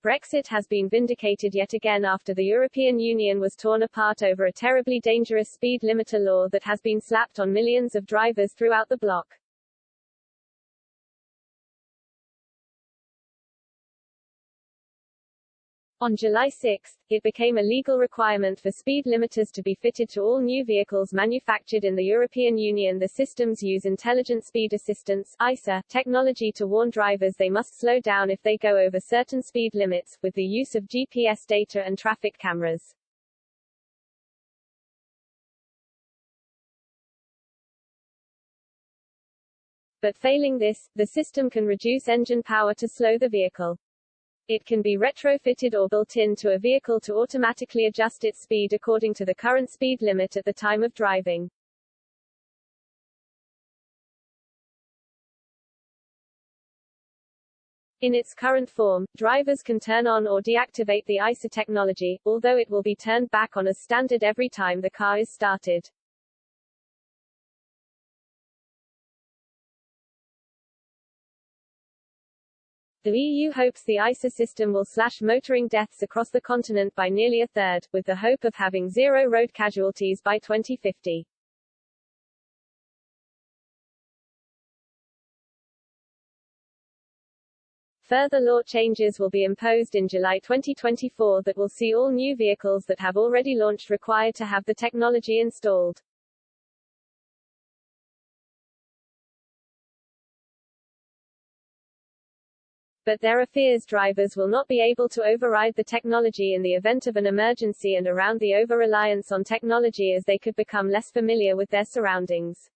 Brexit has been vindicated yet again after the European Union was torn apart over a terribly dangerous speed limiter law that has been slapped on millions of drivers throughout the bloc. On July 6, it became a legal requirement for speed limiters to be fitted to all new vehicles manufactured in the European Union. The systems use Intelligent Speed Assistance (ISA) technology to warn drivers they must slow down if they go over certain speed limits, with the use of GPS data and traffic cameras. But failing this, the system can reduce engine power to slow the vehicle. It can be retrofitted or built into a vehicle to automatically adjust its speed according to the current speed limit at the time of driving. In its current form, drivers can turn on or deactivate the ISA technology, although it will be turned back on as standard every time the car is started. The EU hopes the ISA system will slash motoring deaths across the continent by nearly a third, with the hope of having zero road casualties by 2050. Further law changes will be imposed in July 2024 that will see all new vehicles that have already launched required to have the technology installed. But there are fears drivers will not be able to override the technology in the event of an emergency and around the over-reliance on technology as they could become less familiar with their surroundings.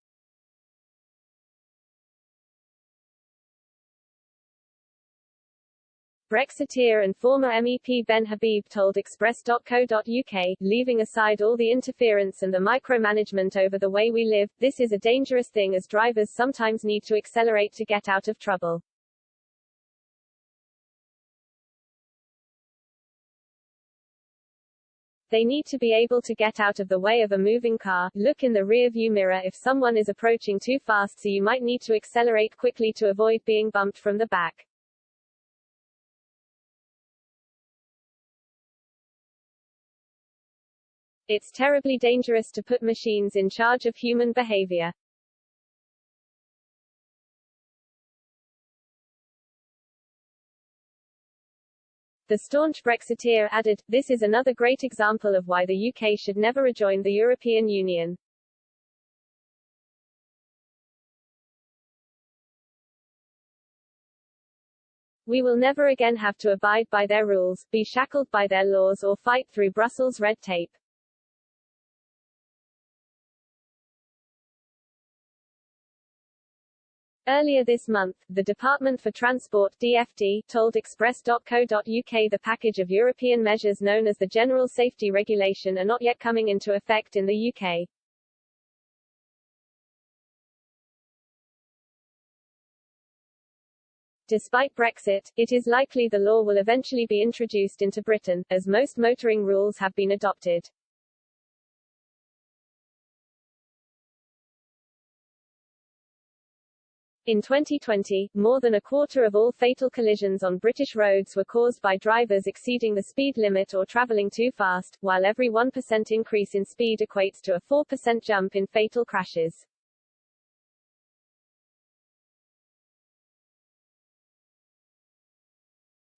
Brexiteer and former MEP Ben Habib told Express.co.uk, leaving aside all the interference and the micromanagement over the way we live, this is a dangerous thing as drivers sometimes need to accelerate to get out of trouble. They need to be able to get out of the way of a moving car, look in the rear-view mirror if someone is approaching too fast, so you might need to accelerate quickly to avoid being bumped from the back. It's terribly dangerous to put machines in charge of human behavior. The staunch Brexiteer added, "This is another great example of why the UK should never rejoin the European Union." We will never again have to abide by their rules, be shackled by their laws or fight through Brussels red tape. Earlier this month, the Department for Transport (DfT) told Express.co.uk the package of European measures known as the General Safety Regulation are not yet coming into effect in the UK. Despite Brexit, it is likely the law will eventually be introduced into Britain, as most motoring rules have been adopted. In 2020, more than a quarter of all fatal collisions on British roads were caused by drivers exceeding the speed limit or travelling too fast, while every 1% increase in speed equates to a 4% jump in fatal crashes.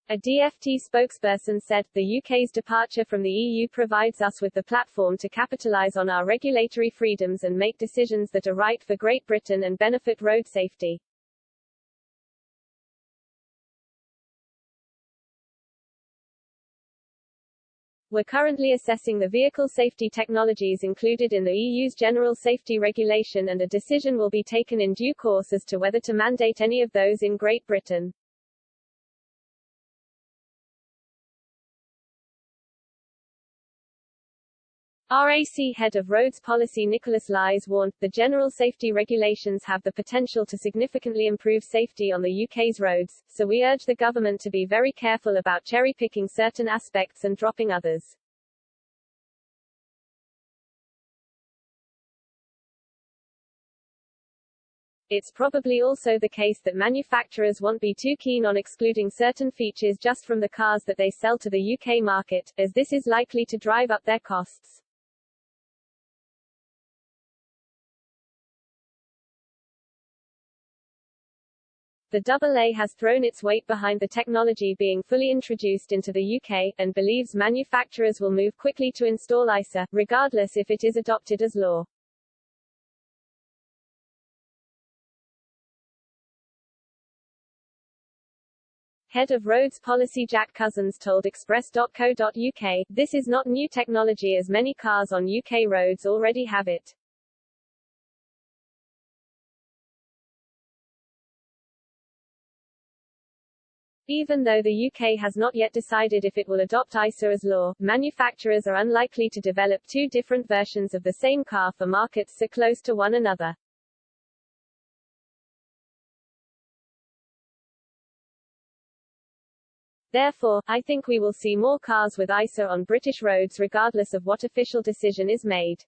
A DfT spokesperson said, "The UK's departure from the EU provides us with the platform to capitalise on our regulatory freedoms and make decisions that are right for Great Britain and benefit road safety." We're currently assessing the vehicle safety technologies included in the EU's General Safety Regulation, and a decision will be taken in due course as to whether to mandate any of those in Great Britain. RAC Head of Roads Policy Nicholas Lyes warned, "The general safety regulations have the potential to significantly improve safety on the UK's roads, so we urge the government to be very careful about cherry-picking certain aspects and dropping others." It's probably also the case that manufacturers won't be too keen on excluding certain features just from the cars that they sell to the UK market, as this is likely to drive up their costs. The AA has thrown its weight behind the technology being fully introduced into the UK, and believes manufacturers will move quickly to install ISA, regardless if it is adopted as law. Head of Roads Policy Jack Cousins told Express.co.uk, "This is not new technology as many cars on UK roads already have it. Even though the UK has not yet decided if it will adopt ISA as law, manufacturers are unlikely to develop two different versions of the same car for markets so close to one another. Therefore, I think we will see more cars with ISA on British roads regardless of what official decision is made."